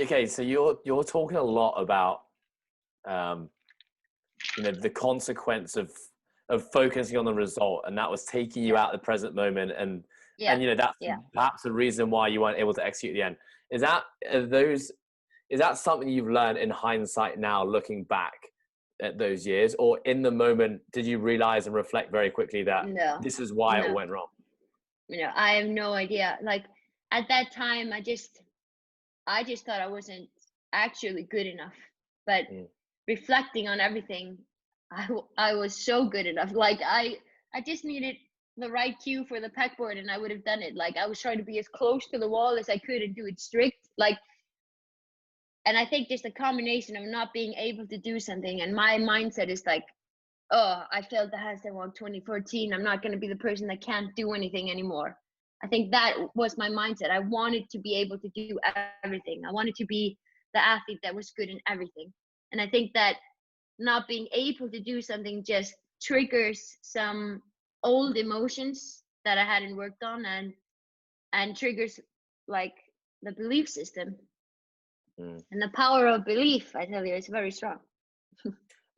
okay, so you're talking a lot about the consequence of focusing on the result, and that was taking you out of the present moment, and that's perhaps the reason why you weren't able to execute at the end. Is that something you've learned in hindsight now, looking back at those years, or in the moment did you realize and reflect very quickly that this is why it went wrong? I have no idea. Like at that time, I just thought I wasn't actually good enough. But reflecting on everything, I was so good enough. Like I just needed the right cue for the pegboard, and I would have done it. Like I was trying to be as close to the wall as I could and do it strict. Like, and I think just a combination of not being able to do something, and my mindset is like, oh, I failed the handstand walk 2014. I'm not going to be the person that can't do anything anymore. I think that was my mindset. I wanted to be able to do everything. I wanted to be the athlete that was good in everything. And I think that not being able to do something just triggers some old emotions that I hadn't worked on, and triggers like the belief system. And the power of belief, I tell you, is very strong.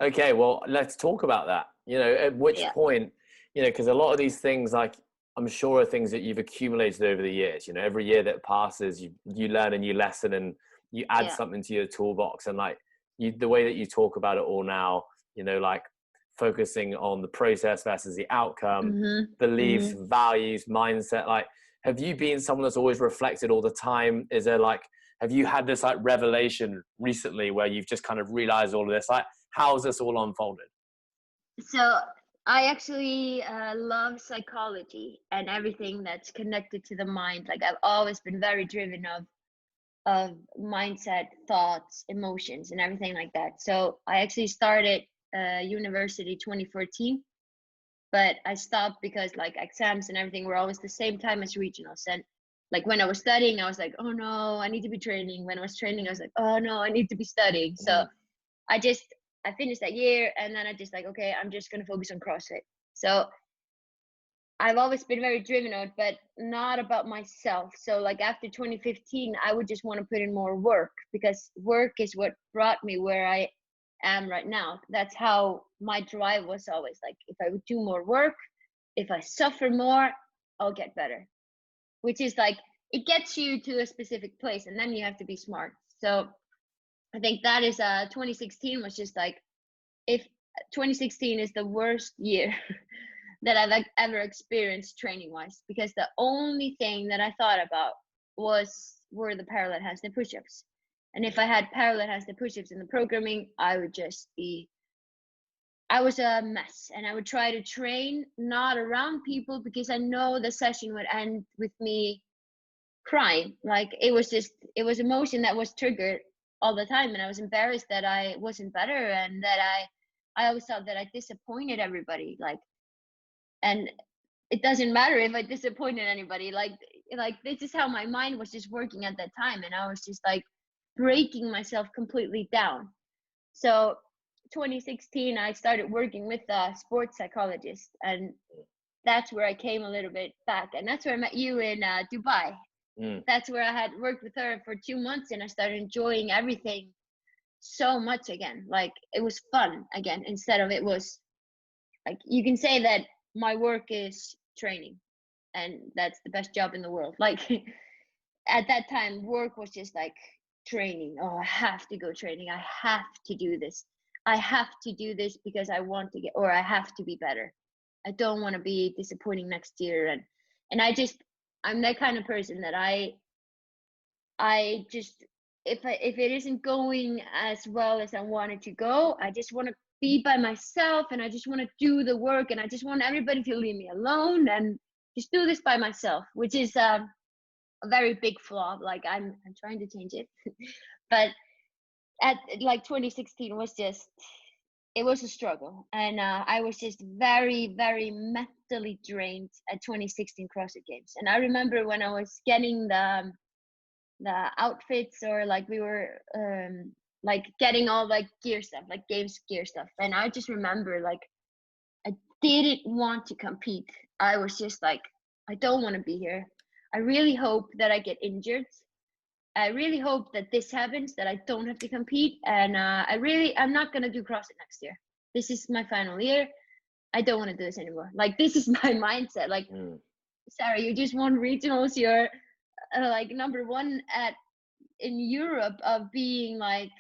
Okay, well, let's talk about that. At which point, because a lot of these things, like, I'm sure are things that you've accumulated over the years. Every year that passes, you learn a new lesson and you add something to your toolbox. And like the way that you talk about it all now, like focusing on the process versus the outcome, beliefs, values, mindset. Like, have you been someone that's always reflected all the time? Is there have you had this like revelation recently where you've just kind of realized all of this? Like, how's this all unfolded? So I actually love psychology and everything that's connected to the mind. Like I've always been very driven of mindset, thoughts, emotions, and everything like that. So I actually started university 2014, but I stopped because like exams and everything were always the same time as regionals. And like when I was studying, I was like, oh no, I need to be training. When I was training, I was like, oh no, I need to be studying. So I finished that year, and then I just like, okay, I'm just going to focus on CrossFit. So I've always been very driven on it, but not about myself. So like after 2015, I would just want to put in more work, because work is what brought me where I am right now. That's how my drive was always. Like if I would do more work, if I suffer more, I'll get better, which is like, it gets you to a specific place, and then you have to be smart. So I think that is 2016 was just like, if 2016 is the worst year that I've ever experienced training wise, because the only thing that I thought about were the parallel handstand push-ups. And if I had parallel handstand push-ups in the programming, I was a mess. And I would try to train not around people, because I know the session would end with me crying. Like it was emotion that was triggered all the time, and I was embarrassed that I wasn't better, and that I always thought that I disappointed everybody. Like, and it doesn't matter if I disappointed anybody. Like this is how my mind was just working at that time, and I was just like breaking myself completely down. So 2016, I started working with a sports psychologist, and that's where I came a little bit back, and that's where I met you in Dubai. That's where I had worked with her for 2 months, and I started enjoying everything so much again. Like it was fun again, instead of it was like, you can say that my work is training, and that's the best job in the world. Like at that time, work was just like training. Oh, I have to go training. I have to do this. I have to do this because I want to or I have to be better. I don't want to be disappointing next year. And I'm that kind of person that I just, if it isn't going as well as I want it to go, I just want to be by myself, and I just want to do the work, and I just want everybody to leave me alone and just do this by myself, which is a very big flaw. Like I'm trying to change it. But at like 2016 was just, it was a struggle, and I was just very, very mentally drained at 2016 CrossFit Games. And I remember when I was getting the outfits, or like we were like getting all like gear stuff, like games gear stuff, and I just remember like I didn't want to compete. I was just like, I don't want to be here. I really hope that I get injured. I really hope that this happens, that I don't have to compete. And I'm not going to do CrossFit next year. This is my final year. I don't want to do this anymore. Like, this is my mindset. Like, Sara, you just won regionals. You're like #1 in Europe of being like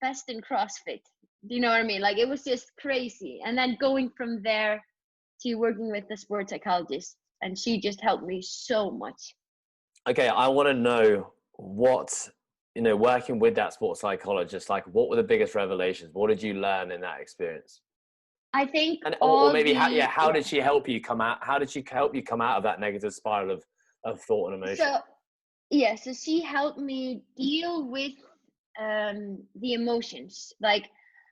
best in CrossFit. Do you know what I mean? Like, it was just crazy. And then going from there to working with the sports psychologist, and she just helped me so much. Okay, I want to know what, working with that sports psychologist, like, what were the biggest revelations? What did you learn in that experience? I think, or maybe how did she help you come out? How did she help you come out of that negative spiral of thought and emotion? So she helped me deal with the emotions. Like,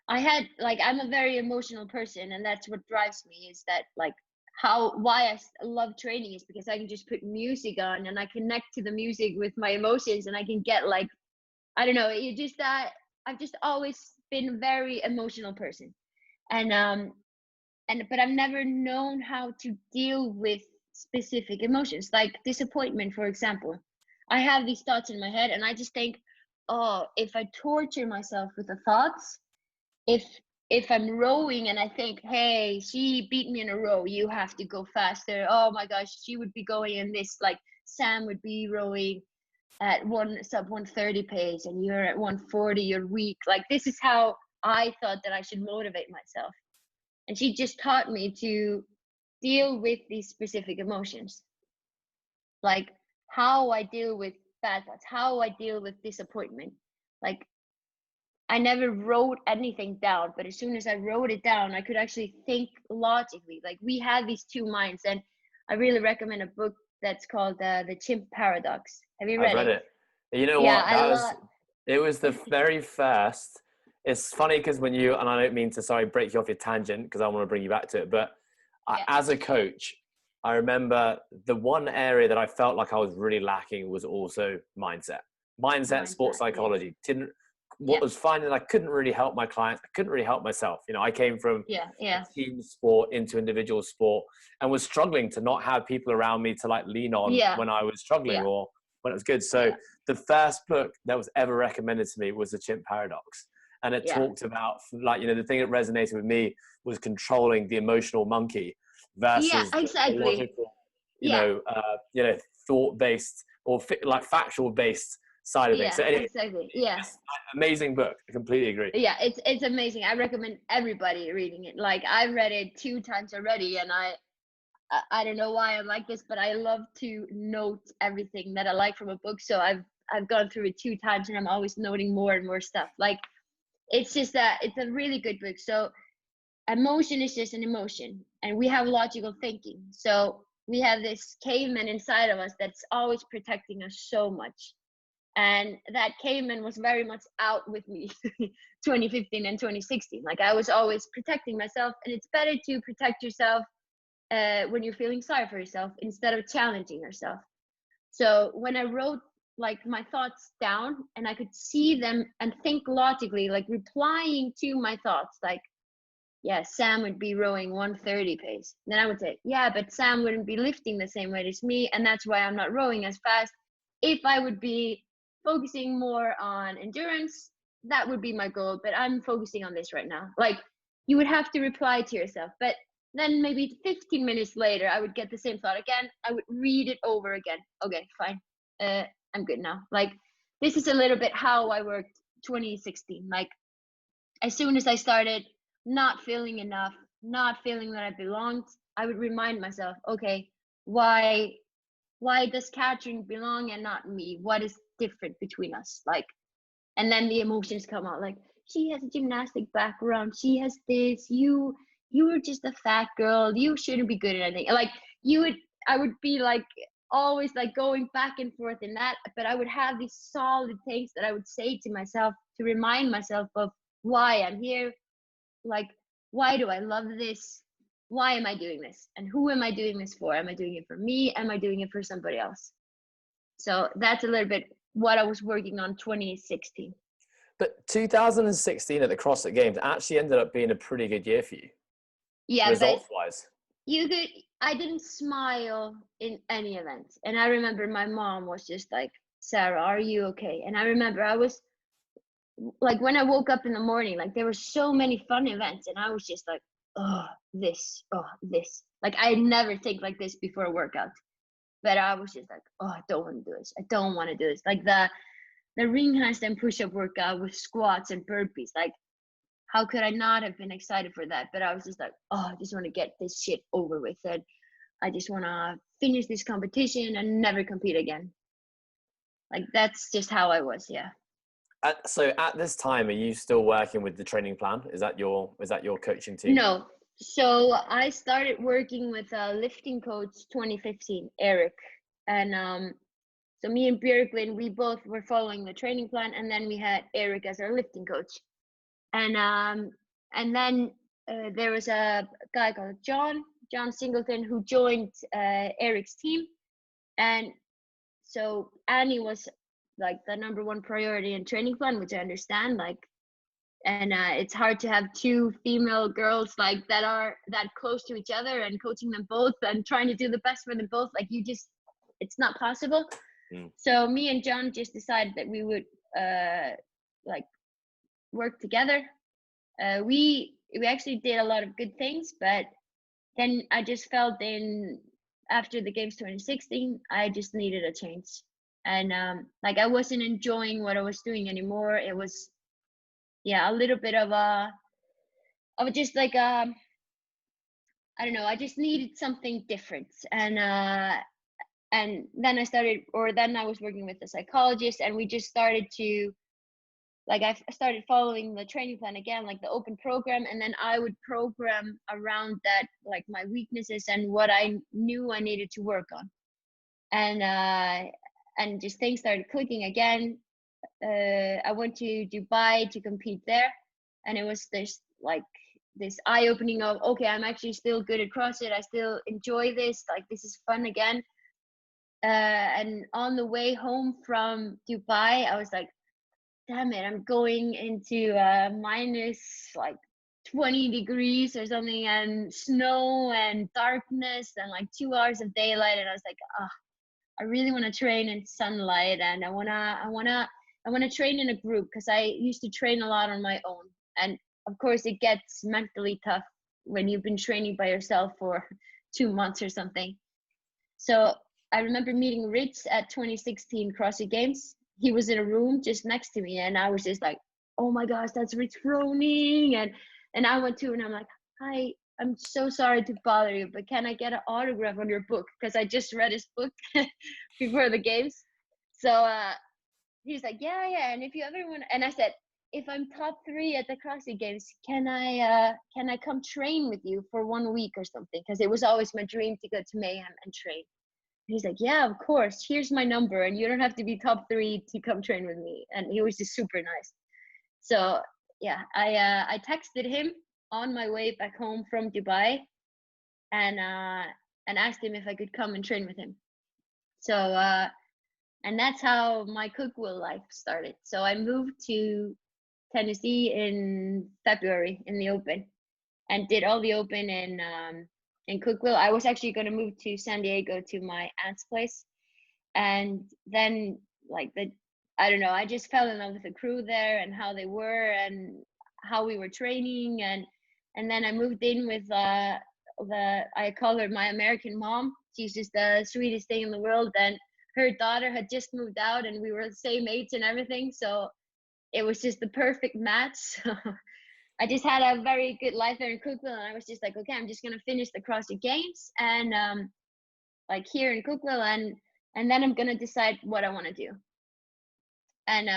I'm a very emotional person, and that's what drives me, is that, like, why I love training is because I can just put music on and I connect to the music with my emotions, and I can get, like, I don't know, it just that I've just always been a very emotional person. But I've never known how to deal with specific emotions, like disappointment, for example. I have these thoughts in my head, and I just think, oh, if I torture myself with the thoughts, if I'm rowing and I think, hey, she beat me in a row, you have to go faster. Oh my gosh, she would be going in this, like, Sam would be rowing at sub 130 pace, and you're at 140, you're weak. Like, this is how I thought that I should motivate myself. And she just taught me to deal with these specific emotions, like how I deal with bad thoughts, how I deal with disappointment. Like, I never wrote anything down, but as soon as I wrote it down, I could actually think logically. Like, we had these two minds, and I really recommend a book that's called The Chimp Paradox. Have you read it? I've read it. You know Yeah, what? It was the very first. It's funny because and I don't mean to, break you off your tangent, because I want to bring you back to it, but as a coach, I remember the one area that I felt like I was really lacking was also mindset, sports psychology. Was finding I couldn't really help my clients. I couldn't really help myself. I came from team sport into individual sport, and was struggling to not have people around me to, like, lean on when I was struggling or when it was good. So the first book that was ever recommended to me was The Chimp Paradox. And it talked about, like, the thing that resonated with me was controlling the emotional monkey versus the logical, thought-based or factual-based side of things. So anyway, amazing book. I completely agree. Yeah, it's amazing. I recommend everybody reading it. Like, I've read it 2 times already, and I don't know why I'm like this, but I love to note everything that I like from a book. So I've gone through it 2 times, and I'm always noting more and more stuff. Like, it's just that it's a really good book. So emotion is just an emotion, and we have logical thinking. So we have this caveman inside of us that's always protecting us so much. And that caveman was very much out with me 2015 and 2016. Like, I was always protecting myself, and it's better to protect yourself when you're feeling sorry for yourself instead of challenging yourself. So when I wrote, like, my thoughts down, and I could see them and think logically, like replying to my thoughts, like, yeah, Sam would be rowing 130 pace. Then I would say, yeah, but Sam wouldn't be lifting the same weight as me, and that's why I'm not rowing as fast. If I would be focusing more on endurance, that would be my goal, but I'm focusing on this right now. Like, you would have to reply to yourself. But then maybe 15 minutes later, I would get the same thought again. I would read it over again. Okay, fine. I'm good now. Like, this is a little bit how I worked 2016. Like, as soon as I started not feeling enough, not feeling that I belonged, I would remind myself, okay, why does Catherine belong and not me? What is different between us? Like, and then the emotions come out, like, she has a gymnastic background, she has this, you were just a fat girl, you shouldn't be good at anything. Like, I would be like always like going back and forth in that, but I would have these solid things that I would say to myself to remind myself of why I'm here. Like, why do I love this? Why am I doing this? And who am I doing this for? Am I doing it for me? Am I doing it for somebody else? So that's a little bit what I was working on 2016. But 2016 at the CrossFit Games actually ended up being a pretty good year for you. Yeah, results-wise. I didn't smile in any event. And I remember my mom was just like, Sarah, are you okay? And I remember I was like, when I woke up in the morning, like there were so many fun events, and I was just like, oh, this. Like I never think like this before a workout, but I was just like, oh, I don't want to do this. I don't want to do this. Like the ring handstand push-up workout with squats and burpees. Like, how could I not have been excited for that? But I was just like, oh, I just want to get this shit over with. And I just want to finish this competition and never compete again. Like that's just how I was. Yeah. So at this time, are you still working with the training plan? Is that your coaching team? No. So I started working with a lifting coach 2015, Eric. And so me and Björklin, we both were following the training plan, and then we had Eric as our lifting coach. And then there was a guy called John Singleton, who joined Eric's team. And so Annie was like the number one priority in training plan, which I understand. Like, and it's hard to have two female girls like that are that close to each other and coaching them both and trying to do the best for them both. Like it's not possible. So me and John just decided that we would like work together. We actually did a lot of good things, but then I just felt after the games 2016, I just needed a change. And like I wasn't enjoying what I was doing anymore. It was a little bit of just like I don't know, I just needed something different. And then I was working with a psychologist, and we just started to, like, I started following the training plan again, like the open program, and then I would program around that, like my weaknesses and what I knew I needed to work on. And just things started clicking again. I went to Dubai to compete there, and it was this eye-opening of, okay, I'm actually still good at CrossFit. I still enjoy this. Like, this is fun again. And on the way home from Dubai, I was like, damn it, I'm going into minus like 20 degrees or something, and snow and darkness and like 2 hours of daylight. And I was like, I really want to train in sunlight, and I want to train in a group, because I used to train a lot on my own. And of course it gets mentally tough when you've been training by yourself for 2 months or something. So I remember meeting Rich at 2016 CrossFit Games. He was in a room just next to me, and I was just like, oh my gosh, that's Rich Froning. And I went to him and I'm like, hi, I'm so sorry to bother you, but can I get an autograph on your book? Because I just read his book before the games. So he's like, yeah. And if you ever want, and I said, if I'm top 3 at the CrossFit Games, can I come train with you for 1 week or something? Because it was always my dream to go to Mayhem and train. And he's like, yeah, of course. Here's my number, and you don't have to be top 3 to come train with me. And he was just super nice. So yeah, I texted him on my way back home from Dubai, and asked him if I could come and train with him. So and that's how my Cookville life started. So I moved to Tennessee in February in the Open, and did all the Open in Cookville. I was actually going to move to San Diego to my aunt's place, and then I don't know, I just fell in love with the crew there and how they were and how we were training, and then I moved in with I call her my American mom. She's just the sweetest thing in the world, and her daughter had just moved out, and we were the same age and everything, so it was just the perfect match. I just had a very good life there in Cookville, and I was just like, okay, I'm just gonna finish the CrossFit Games and like here in Cookville, and then I'm gonna decide what I want to do. And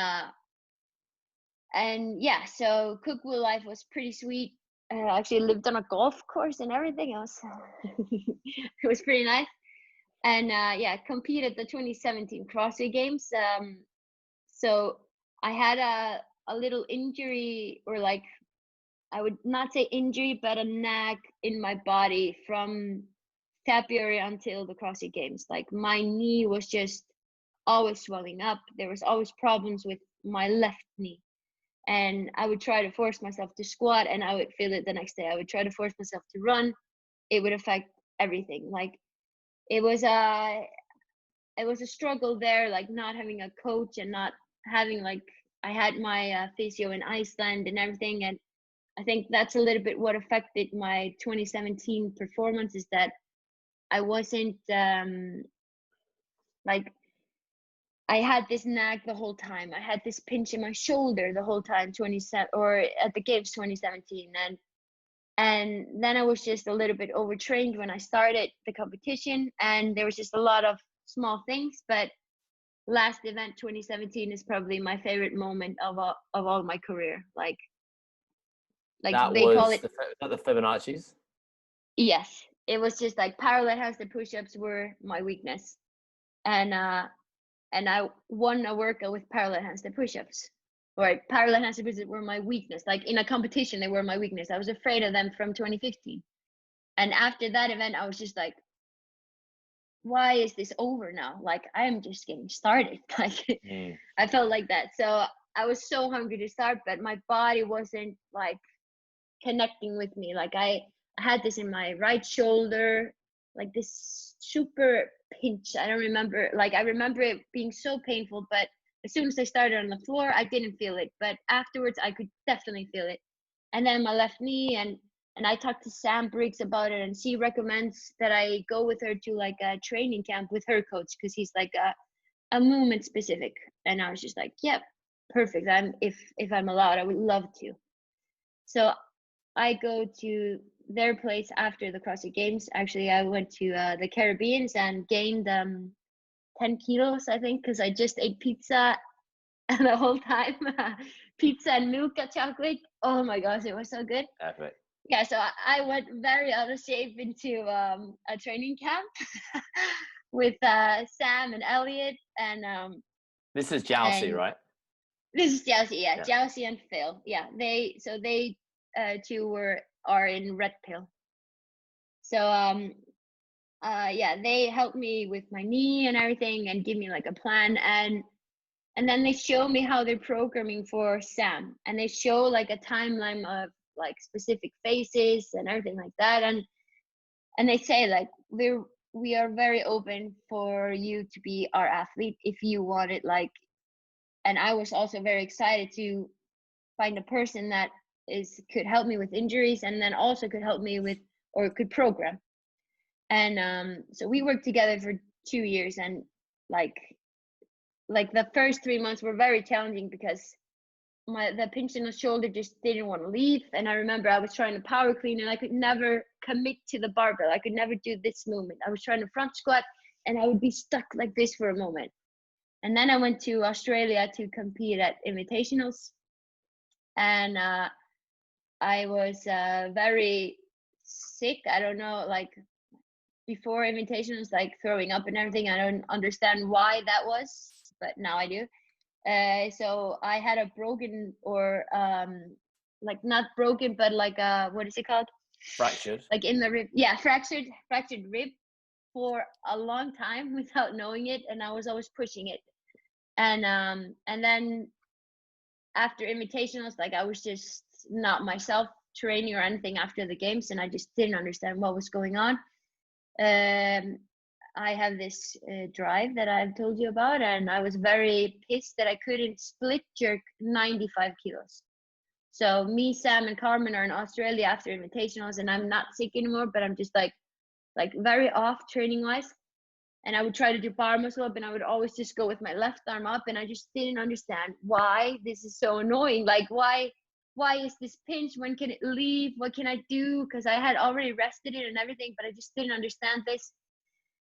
yeah, so Cookville life was pretty sweet. I actually lived on a golf course and everything else. It was pretty nice. And yeah, competed the 2017 CrossFit Games. So I had a little injury, or like, I would not say injury, but a nag in my body from February until the CrossFit Games. Like, my knee was just always swelling up. There was always problems with my left knee. And I would try to force myself to squat, and I would feel it the next day. I would try to force myself to run. It would affect everything. Like, it was it was a struggle there, like not having a coach and not having like, I had my physio in Iceland and everything. And I think that's a little bit what affected my 2017 performance, is that I wasn't like, I had this nag the whole time. I had this pinch in my shoulder the whole time, 27 or at the Games 2017. And then I was just a little bit overtrained when I started the competition, and there was just a lot of small things. But last event 2017 is probably my favorite moment of all my career. Like That they call was it, the Fibonacci's. yes, it was just like parallel handstand push-ups were my weakness, and I won a workout with parallel handstand push-ups. Or parallel handstand push-ups were my weakness. Like in a competition, they were my weakness. I was afraid of them from 2015. And after that event, I was just like, why is this over now? Like, I am just getting started. Like, I felt like that. So I was so hungry to start, but my body wasn't like connecting with me. Like I had this in my right shoulder, like this super pinch. I don't remember, like I remember it being so painful, but as soon as I started on the floor, I didn't feel it. But afterwards, I could definitely feel it. And then my left knee, and I talked to Sam Briggs about it, and she recommends that I go with her to like a training camp with her coach, because he's like a movement specific. And I was just like, yep, perfect. If I'm allowed, I would love to. So I go to their place after the CrossFit Games. Actually, I went to the Caribbean and gained 10 kilos, I think, because I just ate pizza the whole time. Pizza and Milka chocolate. Oh my gosh, it was so good. Epic. Yeah, so I went very out of shape into a training camp with Sam and Elliot, and this is Jousey, right? This is Jousey, yeah. Jousey and Phil, yeah. They two are in Red Pill. So yeah, they helped me with my knee and everything, and give me like a plan, and then they show me how they're programming for Sam, and they show like a timeline of like specific phases and everything like that, and they say like we are very open for you to be our athlete if you want it. Like, and I was also very excited to find a person that could help me with injuries, and then also could help me with, or could program. And so we worked together for 2 years, and like the first 3 months were very challenging because the pinch in the shoulder just didn't want to leave. And I remember I was trying to power clean, and I could never commit to the barbell. I could never do this movement. I was trying to front squat, and I would be stuck like this for a moment. And then I went to Australia to compete at invitationals, and I was very sick. I don't know, like before invitationals, like throwing up and everything. I don't understand why that was, but now I do. So I had a broken, or like not broken, but like what is it called? Fractured. Like in the rib. Yeah, fractured rib for a long time without knowing it, and I was always pushing it. And then after invitationals, like I was just not myself training or anything after the games, and I just didn't understand what was going on. I have this drive that I've told you about, and I was very pissed that I couldn't split jerk 95 kilos. So me, Sam, and Carmen are in Australia after invitationals, and I'm not sick anymore, but I'm just like very off training wise. And I would try to do bar muscle up, and I would always just go with my left arm up, and I just didn't understand why this is so annoying. Like why is this pinch? When can it leave? What can I do? Because I had already rested it and everything, but I just didn't understand this.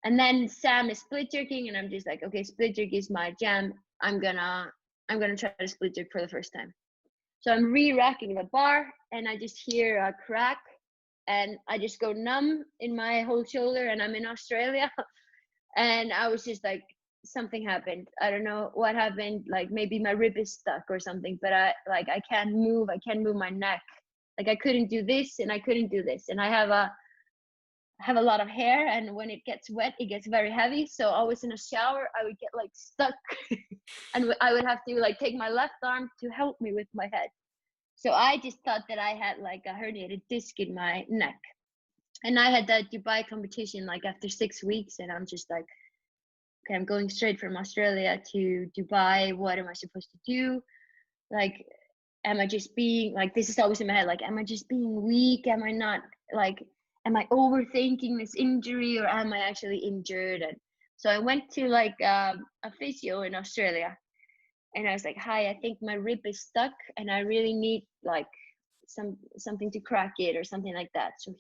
And then Sam is split jerking, and I'm just like, okay, split jerk is my jam. I'm gonna try to split jerk for the first time. So I'm re-racking the bar, and I just hear a crack, and I just go numb in my whole shoulder, and I'm in Australia. And I was just like, something happened. I don't know what happened. Like maybe my rib is stuck or something, but I can't move. I can't move my neck. Like I couldn't do this, and I couldn't do this. And I have a lot of hair, and when it gets wet, it gets very heavy. So I was in a shower, I would get like stuck and I would have to like take my left arm to help me with my head. So I just thought that I had like a herniated disc in my neck. And I had that Dubai competition like after 6 weeks, and I'm just like okay, I'm going straight from Australia to Dubai. What am I supposed to do? Like, am I just being like, this is always in my head, like, am I just being weak? Am I not, like, am I overthinking this injury, or am I actually injured? And so I went to like a physio in Australia, and I was like, hi, I think my rib is stuck and I really need like something to crack it or something like that. So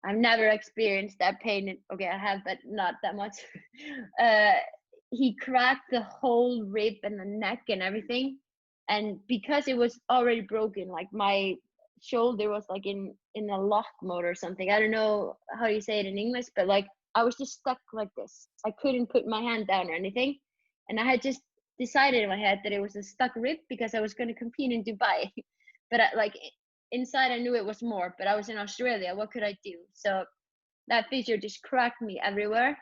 I've never experienced that pain. Okay, I have, but not that much. He cracked the whole rib and the neck and everything. And because it was already broken, like my shoulder was like in a lock mode or something. I don't know how you say it in English, but like I was just stuck like this. I couldn't put my hand down or anything. And I had just decided in my head that it was a stuck rib because I was going to compete in Dubai. But like inside I knew it was more, but I was in Australia. What could I do? So that physio just cracked me everywhere,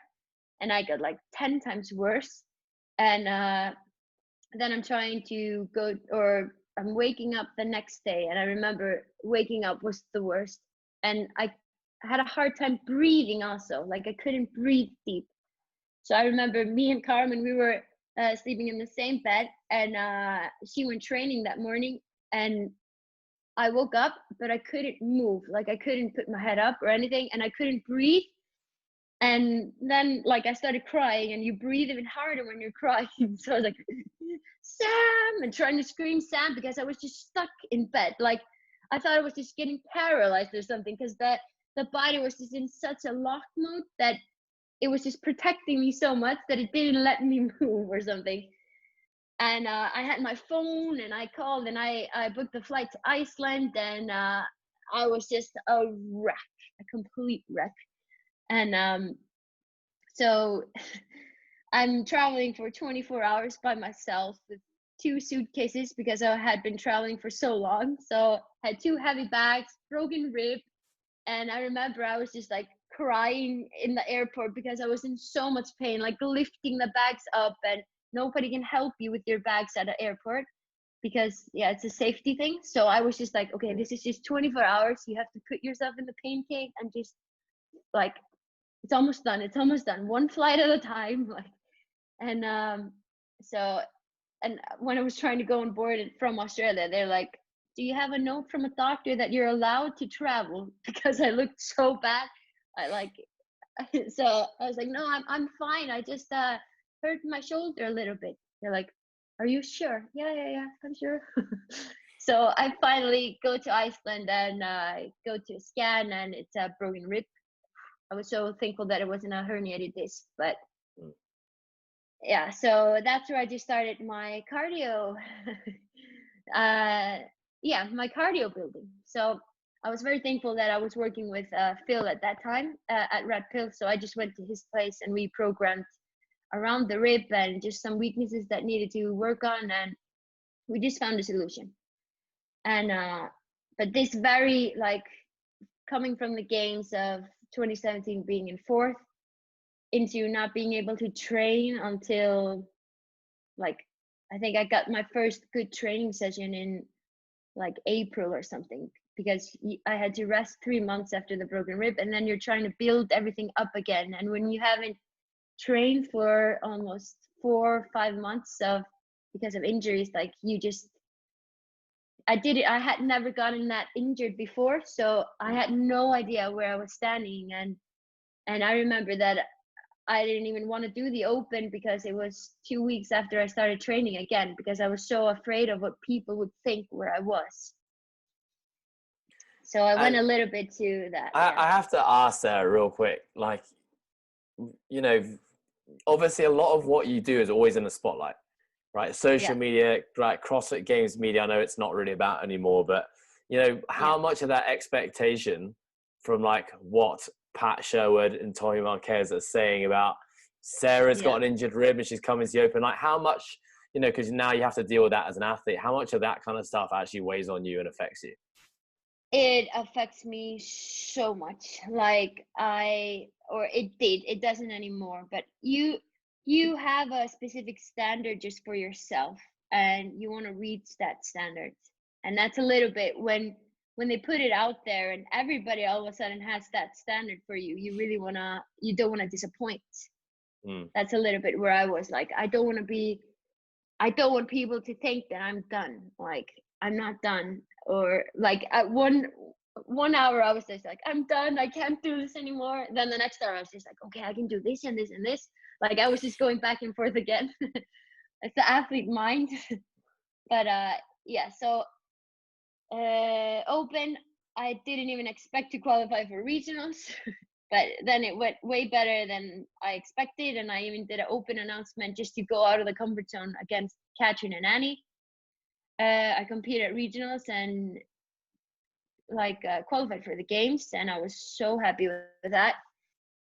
and I got like 10 times worse. And then I'm trying to go, or I'm waking up the next day, and I remember waking up was the worst. And I had a hard time breathing also, like I couldn't breathe deep. So I remember me and Carmen, we were sleeping in the same bed, and she went training that morning, and I woke up, but I couldn't move. Like I couldn't put my head up or anything, and I couldn't breathe. And then like I started crying, and you breathe even harder when you're crying. So I was like, Sam, and trying to scream Sam, because I was just stuck in bed. Like I thought I was just getting paralyzed or something, because the body was just in such a lock mode that it was just protecting me so much that it didn't let me move or something. And I had my phone, and I called, and I booked the flight to Iceland, and I was just a wreck, a complete wreck. And so I'm traveling for 24 hours by myself with 2 suitcases because I had been traveling for so long. So I had 2 heavy bags, broken rib, and I remember I was just like crying in the airport because I was in so much pain, like lifting the bags up, and nobody can help you with your bags at the airport because it's a safety thing. So I was just like, okay, this is just 24 hours. You have to put yourself in the pain cave and just like, it's almost done. It's almost done. One flight at a time. Like, and so, and when I was trying to go on board from Australia, they're like, do you have a note from a doctor that you're allowed to travel? Because I looked so bad. So I was like, no, I'm fine. I just hurt my shoulder a little bit. They're like, are you sure? Yeah, I'm sure. So I finally go to Iceland and go to a scan, and it's a broken rib. I was so thankful that it wasn't a herniated disc, but yeah, so that's where I just started my cardio. My cardio building. So I was very thankful that I was working with Phil at that time at Red Pill. So I just went to his place, and we programmed around the rib and just some weaknesses that needed to work on, and we just found a solution. And but this very, like, coming from the games of 2017 being in 4th into not being able to train until, like, I think I got my first good training session in like April or something, because I had to rest 3 months after the broken rib, and then you're trying to build everything up again. And when you haven't trained for almost 4 or 5 months because of injuries, like I had never gotten that injured before, so I had no idea where I was standing. And I remember that I didn't even want to do the open because it was 2 weeks after I started training again, because I was so afraid of what people would think where I was. So I went a little bit to that. I have to ask Sarah real quick, like, you know, obviously a lot of what you do is always in the spotlight, right? Social media, right? CrossFit Games media, I know it's not really about anymore, but you know, how much of that expectation from like what Pat Sherwood and Tommy Marquez are saying about Sarah's got an injured rib and she's coming to the open, like how much, you know, because now you have to deal with that as an athlete, how much of that kind of stuff actually weighs on you and affects you? It affects me so much. Like it doesn't anymore, but you have a specific standard just for yourself, and you want to reach that standard. And that's a little bit when they put it out there and everybody all of a sudden has that standard for you, you don't want to disappoint. That's a little bit where I was like, I don't want people to think that I'm done. Like, I'm not done. Or like at one hour I was just like, I'm done, I can't do this anymore. Then the next hour I was just like, okay, I can do this and this and this. Like, I was just going back and forth again. It's the athlete mind. But yeah, so open, I didn't even expect to qualify for regionals. But then it went way better than I expected, and I even did an open announcement just to go out of the comfort zone against Katrin and Annie. I competed at regionals and qualified for the games, and I was so happy with that.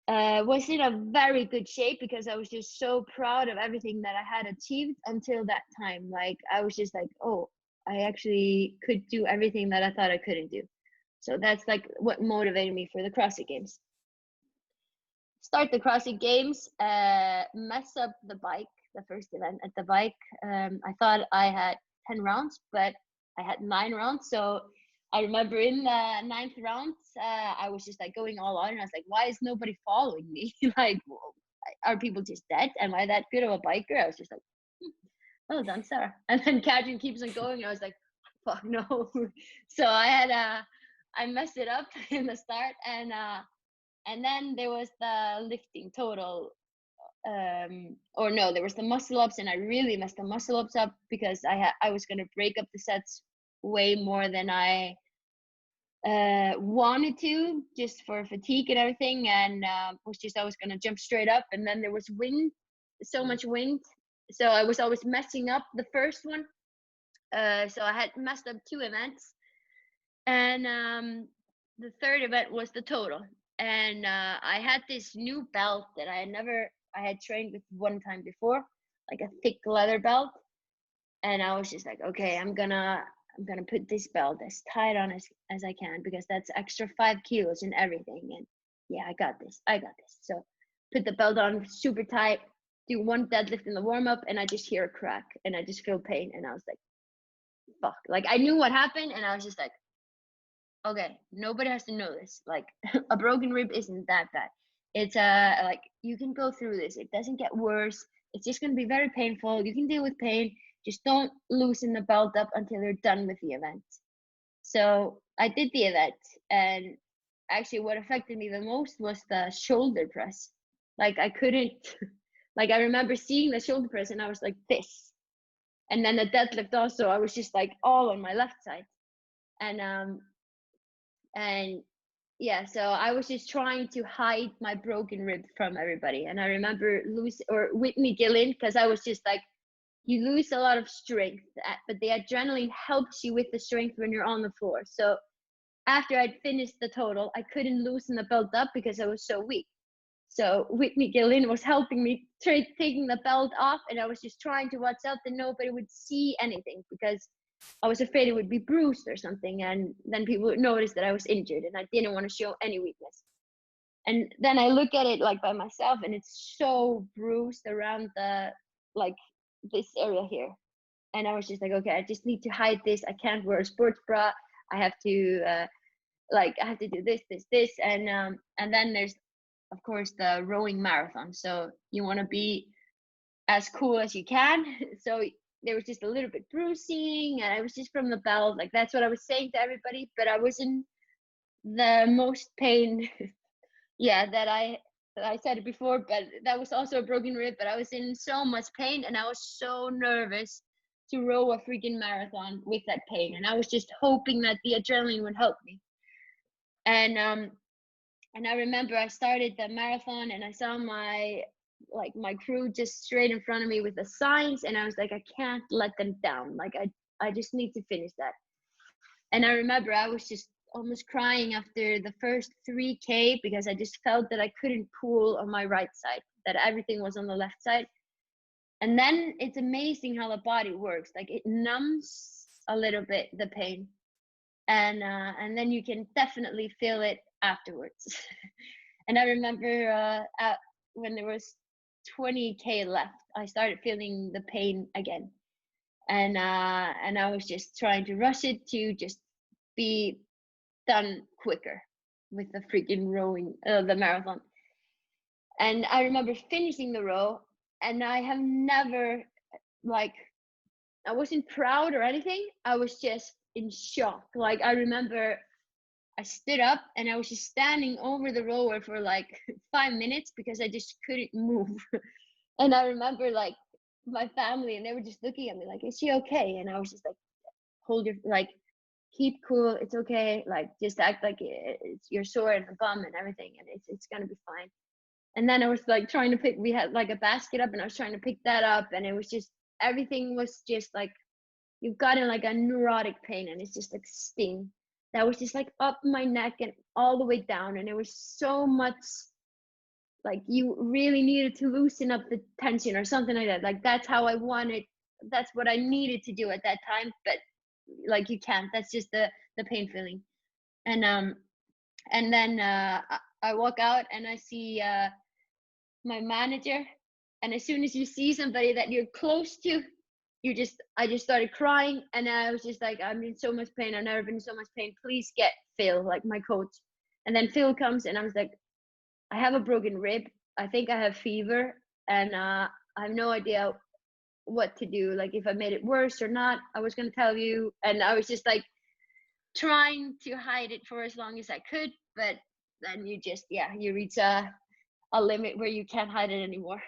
Was in a very good shape because I was just so proud of everything that I had achieved until that time. Like, I was just like, oh, I actually could do everything that I thought I couldn't do. So that's like what motivated me for the CrossFit Games. Start the CrossFit Games, mess up the bike, the first event at the bike. I thought I had 10 rounds, but I had 9 rounds. So I remember in the 9th round, I was just like going all out, and I was like, why is nobody following me? Like, are people just dead? Am I that good of a biker? I was just like, well done, Sara. And then Katrin keeps on going, and I was like, fuck no. So I messed it up in the start, and then there was the lifting total, or no, there was the muscle ups, and I really messed the muscle ups up because I was gonna break up the sets way more than I wanted to, just for fatigue and everything, and I was gonna jump straight up, and then there was wind, so much wind, so I was always messing up the first one. So I had messed up 2 events, and the 3rd event was the total. And I had this new belt that I had trained with one time before, like a thick leather belt. And I was just like, okay, I'm gonna put this belt as tight on as I can, because that's extra 5 kilos and everything. And yeah, I got this. So put the belt on super tight, do 1 deadlift in the warm up, and I just hear a crack and I just feel pain. And I was like, fuck. Like, I knew what happened, and I was just like, okay, nobody has to know this. Like, a broken rib isn't that bad. It's like, you can go through this. It doesn't get worse. It's just gonna be very painful. You can deal with pain. Just don't loosen the belt up until you're done with the event. So I did the event, and actually what affected me the most was the shoulder press. Like, I couldn't, like, I remember seeing the shoulder press and I was like this. And then the deadlift also, I was just like all on my left side. And yeah, so I was just trying to hide my broken rib from everybody. And I remember Whitney Gillen, because I was just like, you lose a lot of strength, but the adrenaline helps you with the strength when you're on the floor. So after I'd finished the total, I couldn't loosen the belt up because I was so weak. So Whitney Gillen was helping me taking the belt off, and I was just trying to watch out that nobody would see anything, because I was afraid it would be bruised or something, and then people would notice that I was injured, and I didn't want to show any weakness. And then I look at it like by myself, and it's so bruised around this area here. And I was just like, okay, I just need to hide this. I can't wear a sports bra. I have to do this. And then there's, of course, the rowing marathon. So you want to be as cool as you can. So there was just a little bit bruising, and I was just from the belt. Like, that's what I was saying to everybody, but I was in the most pain. Yeah, that I said it before, but that was also a broken rib, but I was in so much pain, and I was so nervous to row a freaking marathon with that pain. And I was just hoping that the adrenaline would help me. And I remember I started the marathon, and I saw my crew just straight in front of me with the signs, and I was like, I can't let them down. Like, I just need to finish that. And I remember I was just almost crying after the first 3K, because I just felt that I couldn't pull on my right side, that everything was on the left side. And then it's amazing how the body works. Like, it numbs a little bit the pain, and then you can definitely feel it afterwards. And I remember when there was 20K left, I started feeling the pain again, and I was just trying to rush it to just be done quicker with the freaking rowing, the marathon. And I remember finishing the row, and I have never, like, I wasn't proud or anything. I was just in shock. Like, I remember I stood up and I was just standing over the rower for like 5 minutes because I just couldn't move. And I remember like my family, and they were just looking at me like, is she okay? And I was just like, hold your, like, keep cool. It's okay. Like, just act like it's you're sore in the bum and everything, and it's gonna be fine. And then I was like trying to pick, we had like a basket up, and I was trying to pick that up, and it was just, everything was just like, you've gotten like a neurotic pain, and it's just like sting. That was just like up my neck and all the way down. And it was so much, like, you really needed to loosen up the tension or something like that. Like, that's how I wanted, that's what I needed to do at that time. But like, you can't, that's just the pain feeling. And then I walk out and I see my manager. And as soon as you see somebody that you're close to, I just started crying, and I was just like, I'm in so much pain. I've never been in so much pain. Please get Phil, like my coach. And then Phil comes, and I was like, I have a broken rib. I think I have fever, and I have no idea what to do. Like, if I made it worse or not, I was gonna tell you. And I was just like trying to hide it for as long as I could, but then you just, you reach a limit where you can't hide it anymore.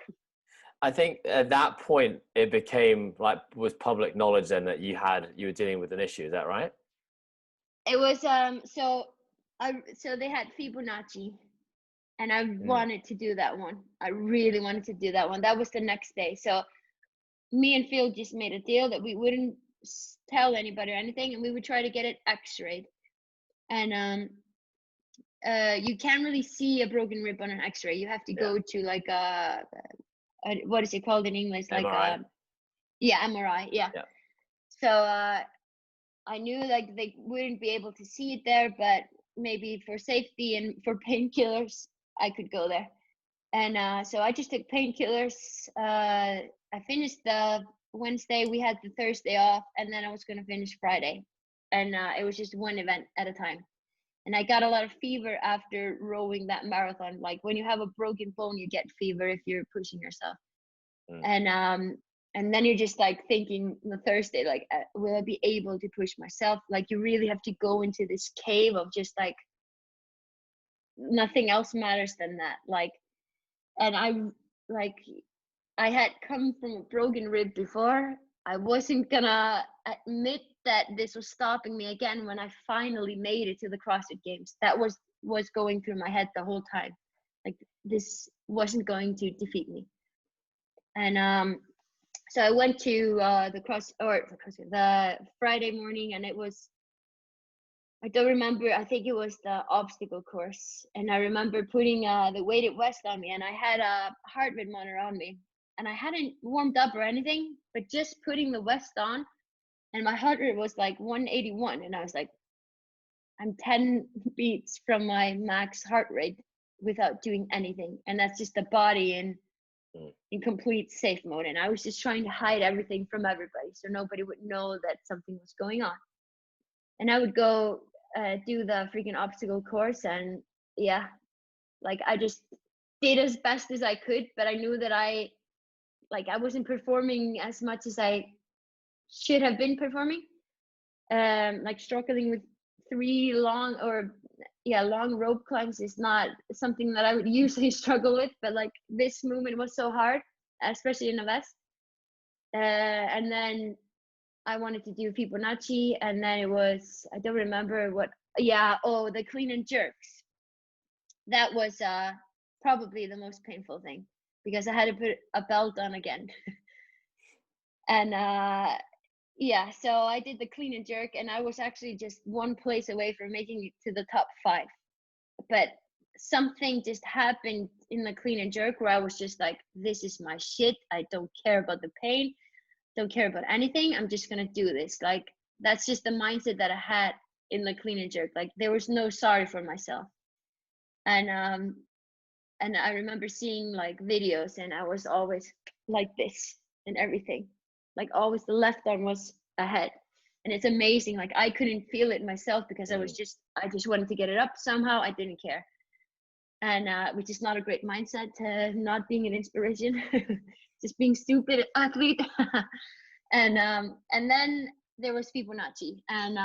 I think at that point it became like, was public knowledge then that you were dealing with an issue. Is that right? It was so they had Fibonacci, and I wanted to do that one. I really wanted to do that one. That was the next day. So me and Phil just made a deal that we wouldn't tell anybody or anything, and we would try to get it x-rayed. And you can't really see a broken rib on an x-ray. You have to go to like a what is it called in English? Like MRI. MRI. Yeah. So I knew like they wouldn't be able to see it there, but maybe for safety and for painkillers, I could go there. And so I just took painkillers. I finished the Wednesday. We had the Thursday off, and then I was gonna finish Friday. And it was just one event at a time. And I got a lot of fever after rowing that marathon. Like, when you have a broken bone, you get fever if you're pushing yourself. And then you're just like thinking the Thursday, like, will I be able to push myself? Like, you really have to go into this cave of just like, nothing else matters than that. Like, and I had come from a broken rib before. I wasn't gonna admit that this was stopping me again when I finally made it to the CrossFit Games. That was going through my head the whole time. Like, this wasn't going to defeat me. And so I went to the Friday morning, and it was, I don't remember, I think it was the obstacle course. And I remember putting the weighted vest on me, and I had a heart rate monitor on me. And I hadn't warmed up or anything, but just putting the vest on, and my heart rate was like 181. And I was like, I'm 10 beats from my max heart rate without doing anything. And that's just the body in complete safe mode. And I was just trying to hide everything from everybody, so nobody would know that something was going on. And I would go do the freaking obstacle course, and like, I just did as best as I could, but I knew that I wasn't performing as much as I should have been performing. Like, struggling with 3 long rope climbs is not something that I would usually struggle with, but like, this movement was so hard, especially in a vest. And then I wanted to do Fibonacci, and then it was, I don't remember what, the clean and jerks. That was probably the most painful thing, because I had to put a belt on again. And so I did the clean and jerk, and I was actually just one place away from making it to the top 5. But something just happened in the clean and jerk where I was just like, this is my shit. I don't care about the pain, don't care about anything. I'm just gonna do this. Like, that's just the mindset that I had in the clean and jerk. Like, there was no sorry for myself. And I remember seeing like videos, and I was always like this and everything. Like, always the left arm was ahead. And it's amazing. Like, I couldn't feel it myself, because I just wanted to get it up somehow. I didn't care. and which is not a great mindset, not being an inspiration, just being stupid athlete. And then there was Fibonacci, and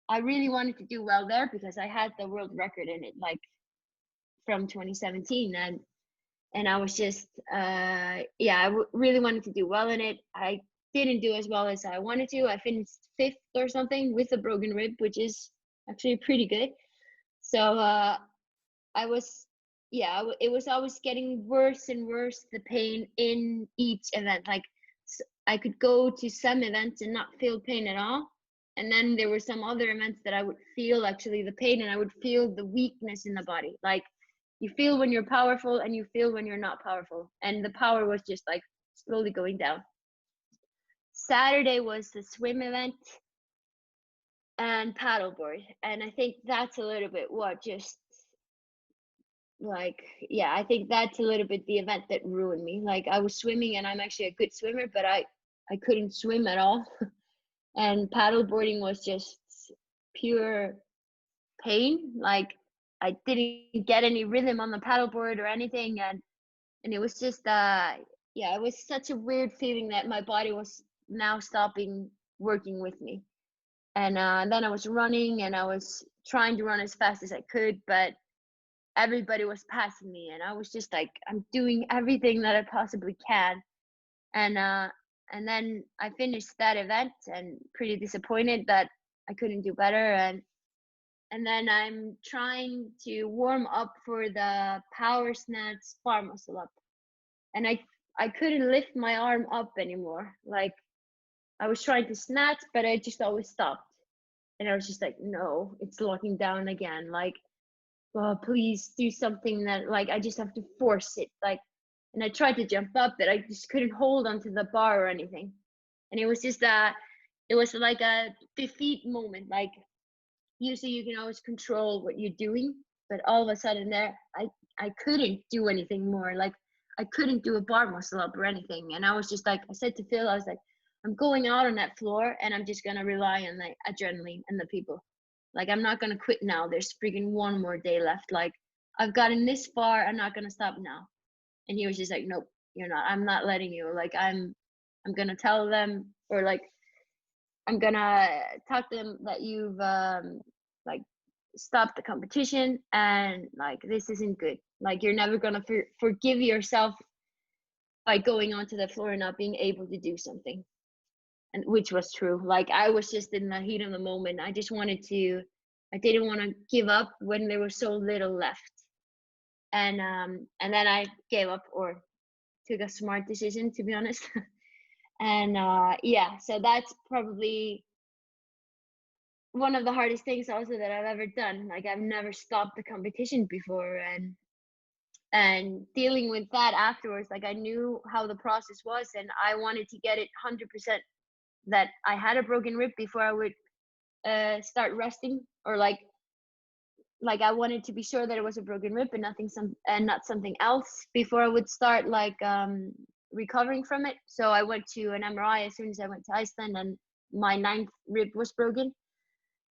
I really wanted to do well there because I had the world record in it, like from 2017, and I was just really wanted to do well in it. I didn't do as well as I wanted to. I finished 5th or something with a broken rib, which is actually pretty good. So it was always getting worse and worse, the pain in each event. Like I could go to some events and not feel pain at all, and then there were some other events that I would feel actually the pain, and I would feel the weakness in the body. Like you feel when you're powerful and you feel when you're not powerful, and the power was just like slowly going down. Saturday was the swim event and paddleboard, and I think that's a little bit what just like, yeah, I think that's a little bit the event that ruined me. Like I was swimming, and I'm actually a good swimmer, but I couldn't swim at all. And paddleboarding was just pure pain. Like I didn't get any rhythm on the paddleboard or anything, and it was just it was such a weird feeling that my body was now stopping working with me. And then I was running, and I was trying to run as fast as I could, but everybody was passing me, and I was just like, I'm doing everything that I possibly can. And then I finished that event and pretty disappointed that I couldn't do better. And then I'm trying to warm up for the power snatch bar muscle up, and I couldn't lift my arm up anymore. Like I was trying to snatch, but I just always stopped, and I was just like, no, it's locking down again. Like, oh, please do something that, like, I just have to force it. Like, and I tried to jump up, but I just couldn't hold onto the bar or anything. And it was just it was like a defeat moment. Like usually you can always control what you're doing, but all of a sudden there, I couldn't do anything more. Like I couldn't do a bar muscle up or anything. And I was just like, I said to Phil, I was like, I'm going out on that floor, and I'm just gonna rely on the adrenaline and the people. Like I'm not gonna quit now. There's freaking one more day left. Like I've gotten this far. I'm not gonna stop now. And he was just like, nope, you're not. I'm not letting you. Like I'm gonna tell them, or like I'm gonna talk to them that you've like stopped the competition, and like this isn't good. Like you're never gonna forgive yourself by going onto the floor and not being able to do something. And which was true. Like I was just in the heat of the moment. I just wanted to, I didn't want to give up when there was so little left. And then I gave up, or took a smart decision, to be honest. And so that's probably one of the hardest things also that I've ever done. Like I've never stopped the competition before, and dealing with that afterwards. Like I knew how the process was, and I wanted to get it 100% that I had a broken rib before I would start resting, or like I wanted to be sure that it was a broken rib and not something else before I would start like recovering from it. So I went to an MRI as soon as I went to Iceland, and my 9th rib was broken.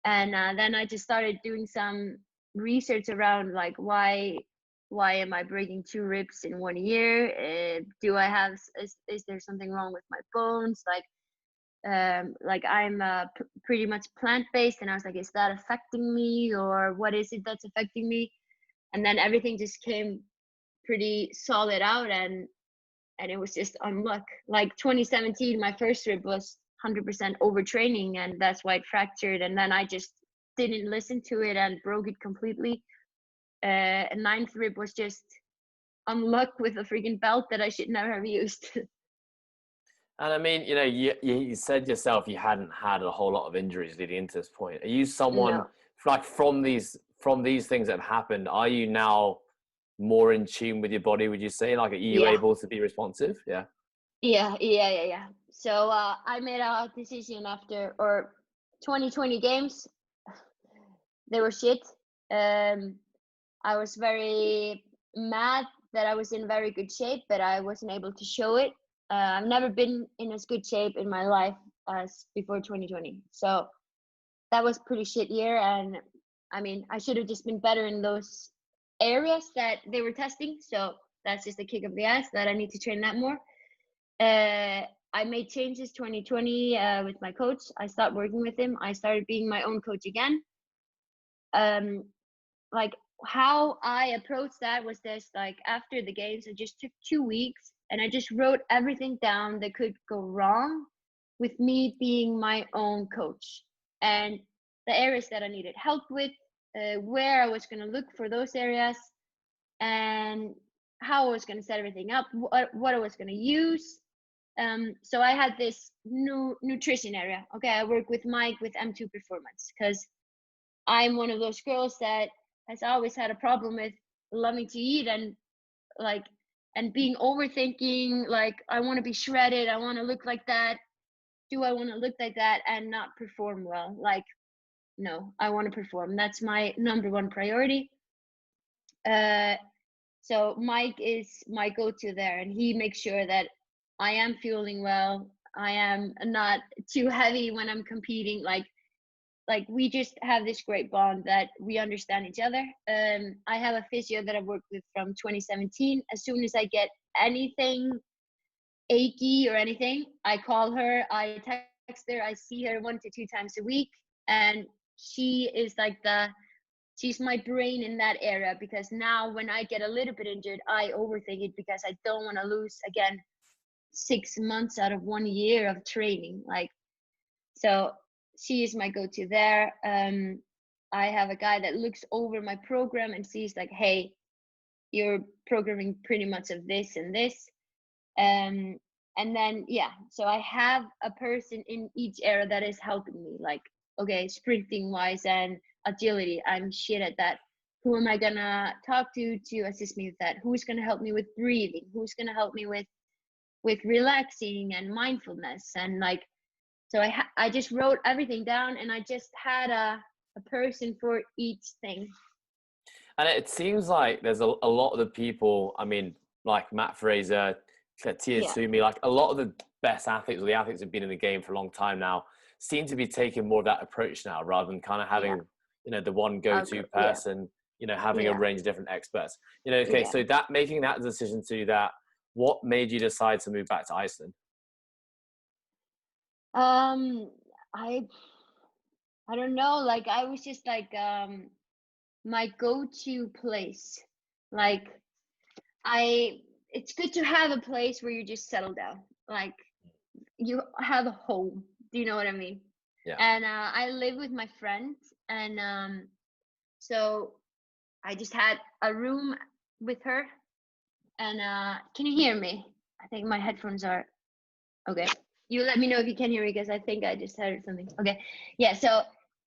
And then I just started doing some research around like why am I breaking 2 ribs in 1 year? Do I have is there something wrong with my bones? Like I'm pretty much plant-based, and I was like, is that affecting me, or what is it that's affecting me? And then everything just came pretty solid out, and it was just unluck. Like 2017, my first rib was 100% overtraining, and that's why it fractured. And then I just didn't listen to it and broke it completely. And 9th rib was just unluck with a freaking belt that I should never have used. And I mean, you know, you said yourself you hadn't had a whole lot of injuries leading into this point. Are you someone No. like from these things that have happened? Are you now more in tune with your body? Would you say, like, are you able to be responsive? Yeah. Yeah. So I made a decision after 2020 games. They were shit. I was very mad that I was in very good shape, but I wasn't able to show it. I've never been in as good shape in my life as before 2020. So that was pretty shit year. And I mean, I should have just been better in those areas that they were testing. So that's just a kick of the ass that I need to train that more. I made changes 2020 with my coach. I stopped working with him. I started being my own coach again. Like how I approached that was this, like after the games, I just took 2 weeks and I just wrote everything down that could go wrong with me being my own coach, and the areas that I needed help with, where I was going to look for those areas, and how I was going to set everything up, what I was going to use. So I had this new nutrition area. Okay, I work with Mike with M2 Performance because I'm one of those girls that has always had a problem with loving to eat and like and being overthinking. Like I want to be shredded. I want to look like that. Do I want to look like that and not perform well? Like, no, I want to perform. That's my #1 priority. So Mike is my go-to there, and he makes sure that I am fueling well. I am not too heavy when I'm competing. Like we just have this great bond that we understand each other. I have a physio that I've worked with from 2017. As soon as I get anything achy or anything, I call her, I text her, I see her 1 to 2 times a week, and she is like she's my brain in that area, because now when I get a little bit injured, I overthink it because I don't want to lose again 6 months out of 1 year of training. Like, so she is my go-to there. I have a guy that looks over my program and sees like, hey, you're programming pretty much of this and this. And then, yeah, so I have a person in each area that is helping me. Like, okay, sprinting wise and agility, I'm shit at that. Who am I gonna talk to assist me with that? Who's gonna help me with breathing? Who's gonna help me with relaxing and mindfulness? And like, so I just wrote everything down, and I just had a person for each thing. And it seems like there's a lot of the people, I mean, like Matt Fraser, Tia Sumi, like a lot of the best athletes, or the athletes who've been in the game for a long time now, seem to be taking more of that approach now, rather than kind of having, you know, the one go-to person, you know, having a range of different experts. You know, okay, so that making that decision to do that, what made you decide to move back to Iceland? I don't know, like I was just like my go-to place. Like it's good to have a place where you just settle down, like you have a home. Do you know what I mean? Yeah. And I live with my friend, and so I just had a room with her. And can you hear me? I think my headphones are okay. You let me know if you can hear me, because I think I just heard something. Okay, yeah, so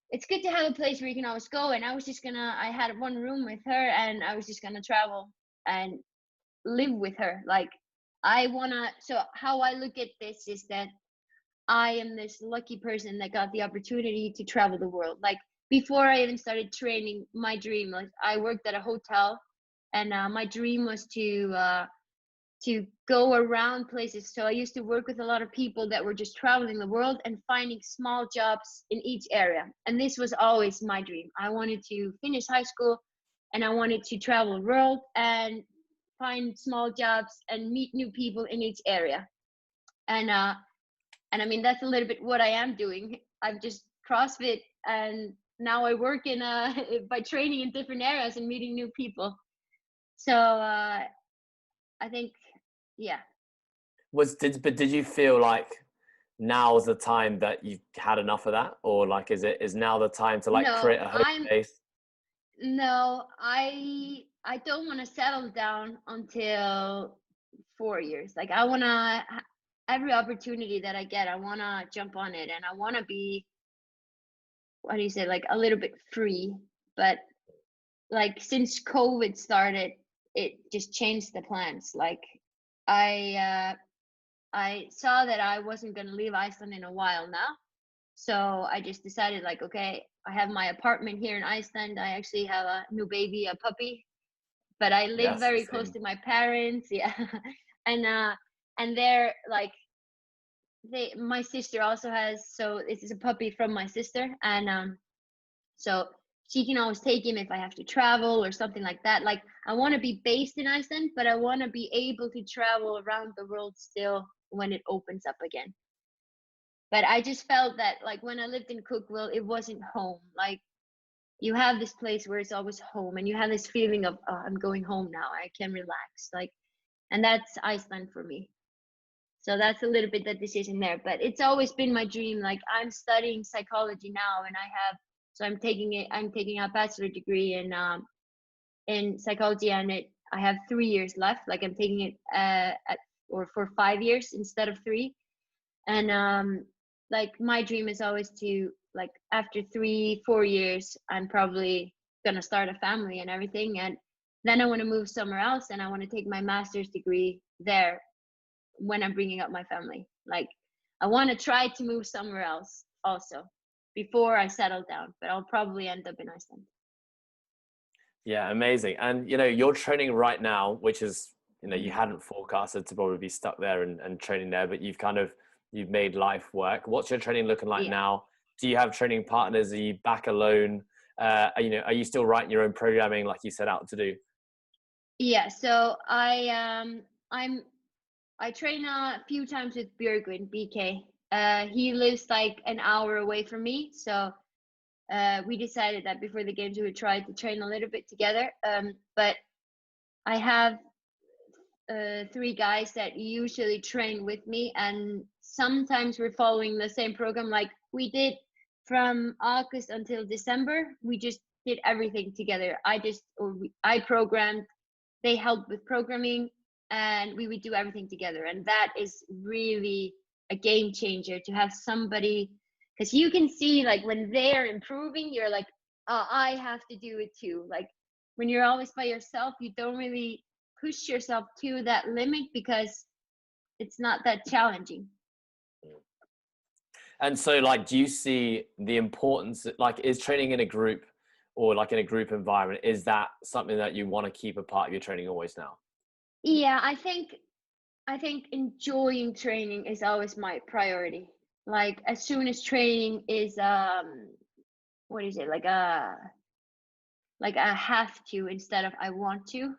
it's good to have a place where you can always go. And I had one room with her, and I was just gonna travel and live with her. Like so how I look at this is that I am this lucky person that got the opportunity to travel the world. Like before I even started training, my dream, like I worked at a hotel, and my dream was to go around places. So I used to work with a lot of people that were just traveling the world and finding small jobs in each area. And this was always my dream. I wanted to finish high school, and I wanted to travel the world and find small jobs and meet new people in each area. And I mean, that's a little bit what I am doing. I'm just CrossFit, and now I work in by training in different areas and meeting new people. So I think, yeah. But did you feel like now is the time that you've had enough of that, or like is now the time to like create a home base? No, I don't want to settle down until 4 years. Like I want to, every opportunity that I get, I want to jump on it, and I want to be, what do you say, like a little bit free. But like since COVID started, it just changed the plans. Like I saw that I wasn't going to leave Iceland in a while now. So I just decided, like, okay, I have my apartment here in Iceland. I actually have a new baby, a puppy, but I live very close to my parents. Yeah. And they're like, my sister also has, so this is a puppy from my sister. And so she can always take him if I have to travel or something like that. Like, I want to be based in Iceland, but I want to be able to travel around the world still when it opens up again. But I just felt that, like, when I lived in Cookville, it wasn't home. Like, you have this place where it's always home, and you have this feeling of, oh, I'm going home now. I can relax. Like, and that's Iceland for me. So that's a little bit that decision there. But it's always been my dream. Like, I'm studying psychology now, and I'm taking a bachelor degree in psychology, and I have 3 years left. Like, I'm taking it for 5 years instead of 3. And like, my dream is always to, like, after 3-4 years, I'm probably gonna start a family and everything, and then I want to move somewhere else, and I want to take my master's degree there when I'm bringing up my family. Like, I want to try to move somewhere else also before I settle down, but I'll probably end up in Iceland. Yeah, amazing. And, you know, you're training right now, which is, you know, you hadn't forecasted to probably be stuck there and training there, but you've made life work. What's your training looking like now? Do you have training partners? Are you back alone? You know, are you still writing your own programming like you set out to do? Yeah, so I train a few times with Björgvin, BK. He lives like an hour away from me, so we decided that before the games we would try to train a little bit together. But I have 3 guys that usually train with me, and sometimes we're following the same program. Like, we did from August until December, we just did everything together. I programmed, they helped with programming, and we would do everything together. And that is really a game changer to have somebody, because you can see, like, when they're improving, you're like, oh, I have to do it too. Like, when you're always by yourself, you don't really push yourself to that limit because it's not that challenging. And so, like, do you see the importance, like, is training in a group or like in a group environment, is that something that you want to keep a part of your training always now? Yeah, I think enjoying training is always my priority. Like, as soon as training is what is it, like a have to instead of I want to,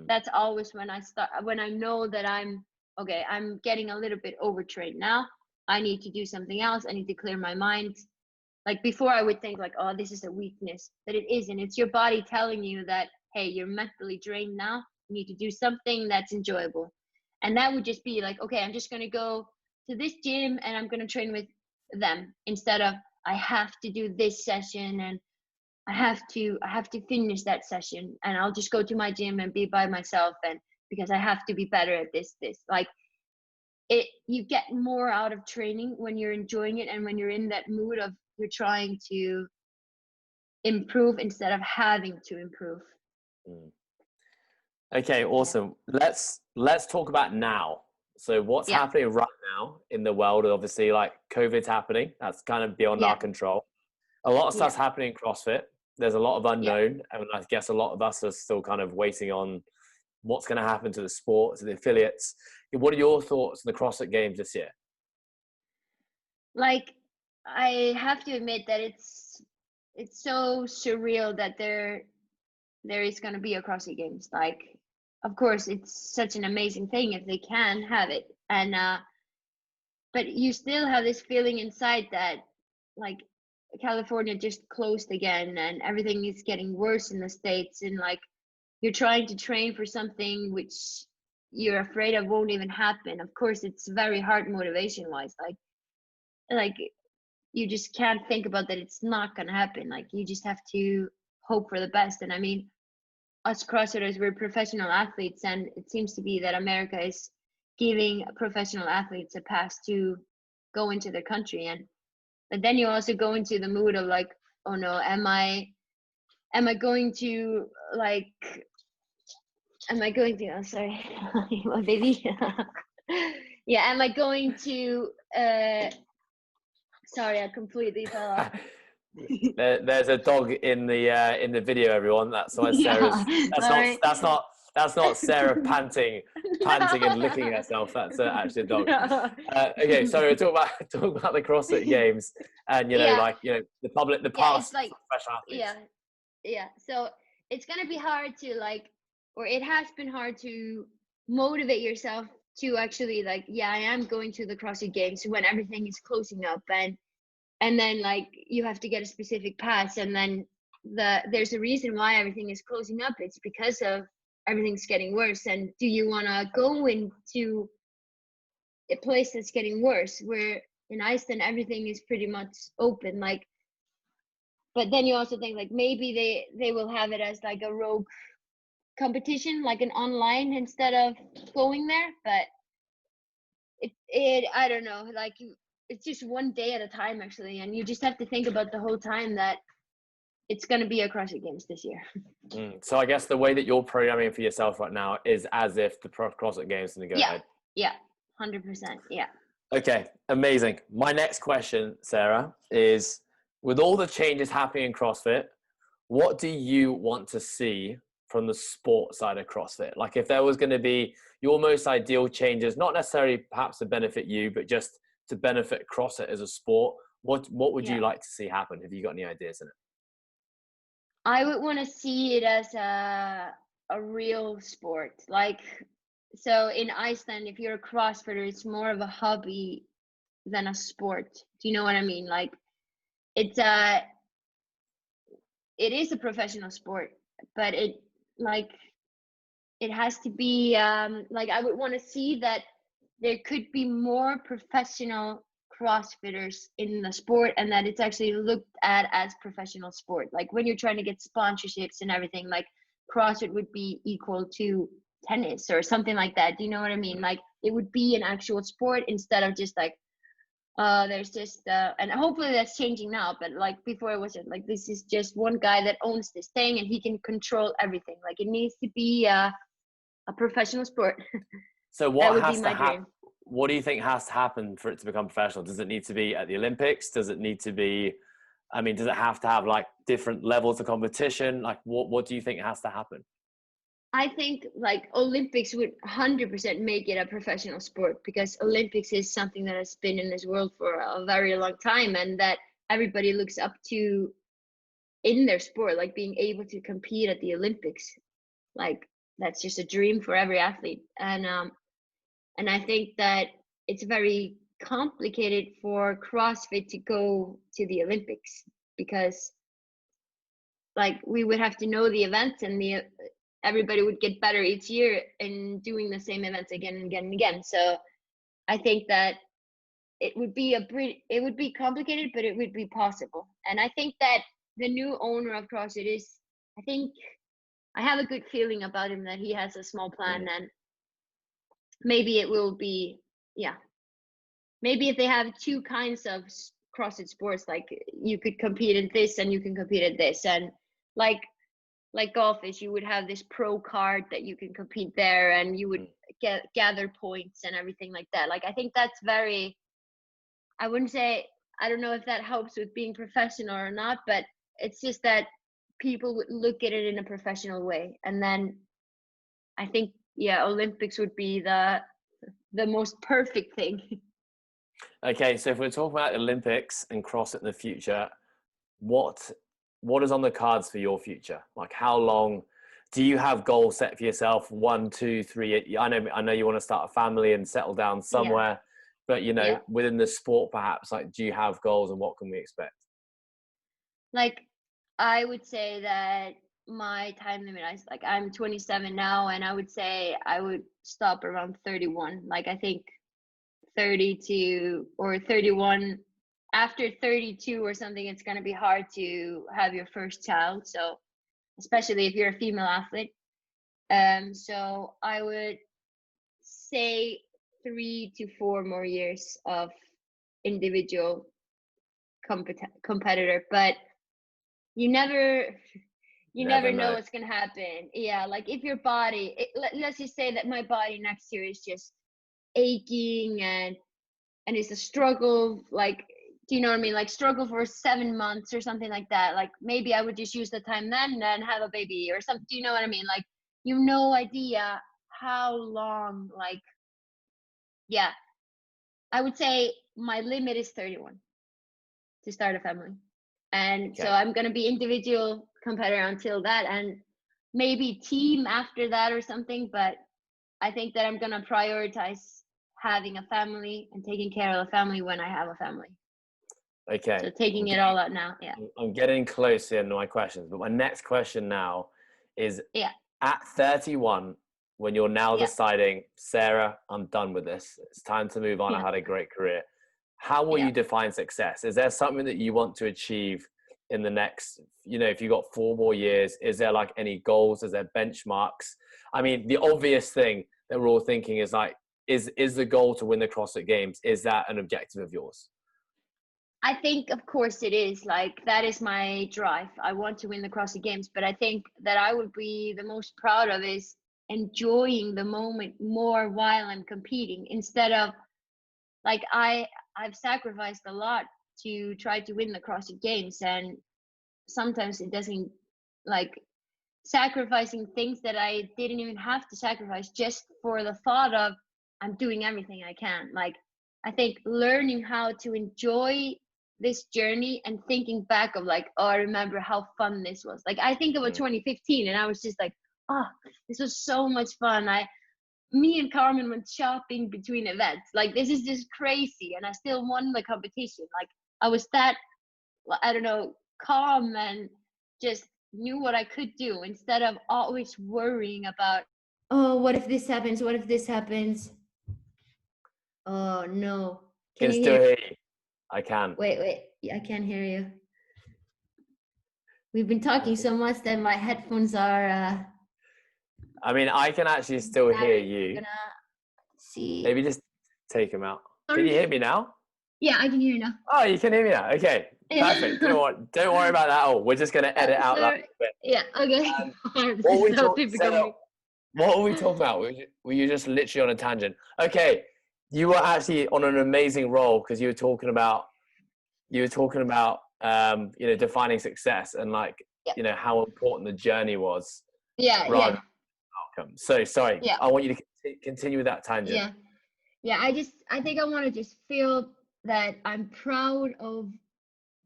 that's always when I know that I'm getting a little bit overtrained now. I need to do something else. I need to clear my mind. Like, before I would think like, oh, this is a weakness, but it isn't. It's your body telling you that, hey, you're mentally drained now. You need to do something that's enjoyable. And that would just be like, okay, I'm just going to go to this gym and I'm going to train with them, instead of I have to do this session and I have to finish that session, and I'll just go to my gym and be by myself, and because I have to be better at this. Like, you get more out of training when you're enjoying it and when you're in that mood of you're trying to improve instead of having to improve. Okay, awesome. Let's talk about now. So what's happening right now in the world? Obviously, like, COVID's happening. That's kind of beyond our control. A lot of stuff's happening in CrossFit. There's a lot of unknown, and I guess a lot of us are still kind of waiting on what's going to happen to the sport, to the affiliates. What are your thoughts on the CrossFit Games this year? Like, I have to admit that it's so surreal that there is going to be a CrossFit Games. Like, of course, it's such an amazing thing if they can have it, and but you still have this feeling inside that, like, California just closed again and everything is getting worse in the States, and like, you're trying to train for something which you're afraid of won't even happen. Of course, it's very hard motivation wise. Like you just can't think about that it's not gonna happen. Like, you just have to hope for the best. And I mean, us CrossFitters, we're professional athletes, and it seems to be that America is giving professional athletes a pass to go into their country. But then you also go into the mood of like, oh no, am I going to oh, sorry, my baby. Yeah, am I going to sorry, I completely fell off. There's a dog in the video, everyone. That's why Sarah's that's not Sarah panting and licking herself. That's actually a dog. No. Okay, so talk about the CrossFit Games, and the public, the past, it's like, professional athletes. yeah. So it's gonna be hard to like, or it has been hard to motivate yourself to actually like, yeah, I am going to the CrossFit Games when everything is closing up, and then like you have to get a specific pass, and then there's a reason why everything is closing up. It's because of everything's getting worse. And do you want to go into a place that's getting worse, where in Iceland everything is pretty much open, like, but then you also think like maybe they will have it as like a rogue competition, like an online, instead of going there. But it I don't know, like it's just one day at a time actually, and you just have to think about the whole time that it's going to be a CrossFit Games this year. So I guess the way that you're programming for yourself right now is as if the CrossFit Games is going to go ahead. Yeah, 100%. Yeah. Okay, amazing. My next question, Sarah, is with all the changes happening in CrossFit, what do you want to see from the sport side of CrossFit? Like if there was going to be your most ideal changes, not necessarily perhaps to benefit you, but just to benefit CrossFit as a sport, what would you like to see happen? Have you got any ideas in it? I would want to see it as a real sport. Like, so in Iceland, if you're a CrossFitter, it's more of a hobby than a sport. Do you know what I mean? Like, it's it is a professional sport, but it has to be like, I would want to see that there could be more professional CrossFitters in the sport, and that it's actually looked at as professional sport. Like when you're trying to get sponsorships and everything, like CrossFit would be equal to tennis or something like that. Do you know what I mean? Like it would be an actual sport instead of just like, there's just and hopefully that's changing now, but like before it wasn't, like this is just one guy that owns this thing and he can control everything. Like it needs to be a professional sport. So That what would has be to my dream. happen? What do you think has to happen for it to become professional? Does it need to be at the Olympics? Does it need to be, I mean, does it have to have like different levels of competition? Like what do you think has to happen? I think like Olympics would 100% make it a professional sport, because Olympics is something that has been in this world for a very long time, and that everybody looks up to in their sport, like being able to compete at the Olympics. Like that's just a dream for every athlete. And I think that it's very complicated for CrossFit to go to the Olympics, because like we would have to know the events, and everybody would get better each year in doing the same events again and again and again. So I think that it would be complicated, but it would be possible. And I think that the new owner of CrossFit is, I think I have a good feeling about him, that he has a small plan, and maybe it will be, yeah. Maybe if they have two kinds of CrossFit sports, like you could compete in this and you can compete in this, and like golf is, you would have this pro card that you can compete there, and you would gather points and everything like that. Like I think that's very, I wouldn't say, I don't know if that helps with being professional or not, but it's just that people would look at it in a professional way. And then I think, yeah, Olympics would be the most perfect thing. Okay, so if we're talking about Olympics and CrossFit in the future, what is on the cards for your future? Like how long do you have goals set for yourself? 1, 2, 3. I know you want to start a family and settle down somewhere, but you know, within the sport perhaps, like do you have goals, and what can we expect? Like I would say that my time limit, I'm 27 now, and I would say I would stop around 31. Like I think 32 or 31, after 32 or something, it's going to be hard to have your first child. So especially if you're a female athlete. So I would say 3 to 4 more years of individual competitor, but you never know what's going to happen. Yeah, like if your body, let's just say that my body next year is just aching and it's a struggle, like, do you know what I mean, like struggle for 7 months or something like that. Like maybe I would just use the time then and have a baby or something. Do you know what I mean? Like you have no idea how long. Like, yeah, I would say my limit is 31 to start a family. And so I'm going to be individual competitor until that, and maybe team after that or something. But I think that I'm gonna prioritize having a family and taking care of the family when I have a family. Okay. So taking it all out now. Yeah. I'm getting close to my questions, but my next question now is at 31, when you're now deciding, Sarah, I'm done with this. It's time to move on. I had a great career. How will you define success? Is there something that you want to achieve in the next, if you got 4 more years, is there like any goals? Is there benchmarks? I mean, the obvious thing that we're all thinking is like, is the goal to win the CrossFit Games? Is that an objective of yours? I think, of course, it is. Like, that is my drive. I want to win the CrossFit Games, but I think that I would be the most proud of is enjoying the moment more while I'm competing, instead of like I've sacrificed a lot to try to win the CrossFit Games, and sometimes it doesn't, like, sacrificing things that I didn't even have to sacrifice just for the thought of I'm doing everything I can. Like, I think learning how to enjoy this journey and thinking back of like, oh, I remember how fun this was. Like, I think about 2015 and I was just like, oh, this was so much fun. Me and Carmen went shopping between events. Like, this is just crazy. And I still won the competition. Like, I was that, I don't know, calm and just knew what I could do, instead of always worrying about, oh, what if this happens? What if this happens? Oh, no. Can you still hear you? I can. Wait. I can't hear you. We've been talking so much that my headphones are... I mean, I can actually still hear you. See. Maybe just take them out. Can you hear me now? Yeah, I can hear you now. Oh, you can hear me now. Okay, perfect. Don't worry about that at all. We're just going to edit out that bit. Yeah, okay. What were we talking about? Were you just literally on a tangent? Okay, you were actually on an amazing roll, because you were talking about defining success and like, how important the journey was. Yeah. Outcome. So sorry. Yeah. I want you to continue with that tangent. Yeah. I think I want to just feel that I'm proud of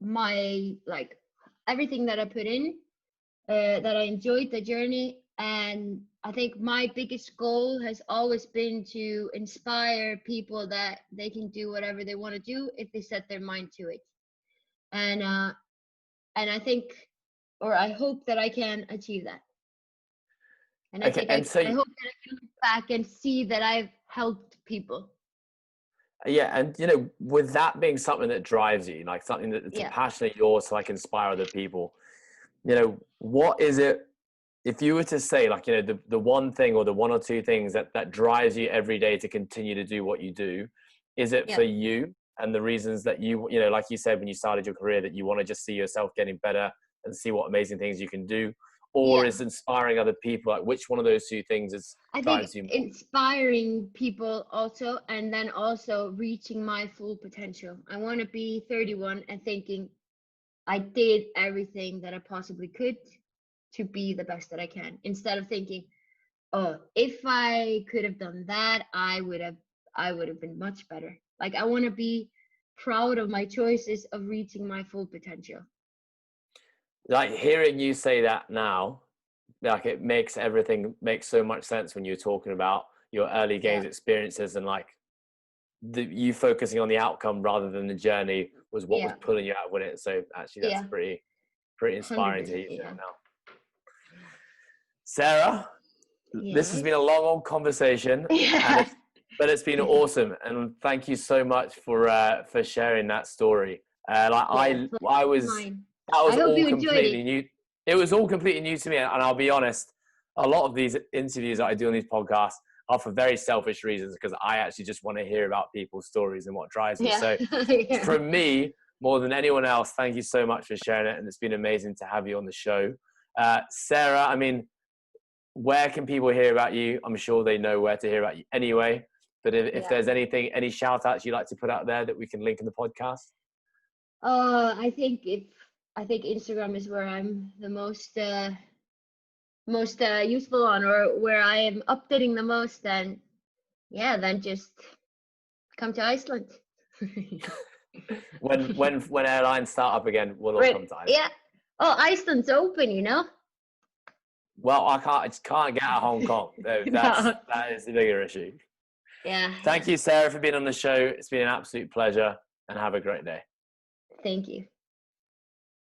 my, like, everything that I put in, that I enjoyed the journey. And I think my biggest goal has always been to inspire people that they can do whatever they want to do if they set their mind to it. And I think, or I hope that I can achieve that. And I think I hope that I can look back and see that I've helped people. Yeah, and with that being something that drives you, like something that's a passion of yours, to like inspire other people, what is it, if you were to say, like, the one thing or the one or two things that drives you every day to continue to do what you do? Is it for you and the reasons that you like you said when you started your career, that you want to just see yourself getting better and see what amazing things you can do? Or is inspiring other people, like, which one of those two things drives you more? Inspiring people also, and then also reaching my full potential. I want to be 31 and thinking I did everything that I possibly could to be the best that I can, instead of thinking, oh, if I could have done that, I would have been much better. Like, I want to be proud of my choices of reaching my full potential. Like, hearing you say that now, like, it makes everything make so much sense when you're talking about your early games experiences, and like you focusing on the outcome rather than the journey was what was pulling you out with it. So actually that's pretty inspiring to hear you say it now. Sarah, this has been a long old conversation, but it's been awesome, and thank you so much for sharing that story. That was all completely new. It was all completely new to me. And I'll be honest, a lot of these interviews that I do on these podcasts are for very selfish reasons, because I actually just want to hear about people's stories and what drives them. So for me, more than anyone else, thank you so much for sharing it. And it's been amazing to have you on the show. Sarah, I mean, where can people hear about you? I'm sure they know where to hear about you anyway. But if there's any shout outs you'd like to put out there that we can link in the podcast? I think Instagram is where I'm the most useful on, or where I am updating the most. And then just come to Iceland. when airlines start up again, we'll all come to Iceland. Oh, Iceland's open, you know? Well, I just can't get out of Hong Kong. No. That is the bigger issue. Yeah. Thank you, Sarah, for being on the show. It's been an absolute pleasure, and have a great day. Thank you.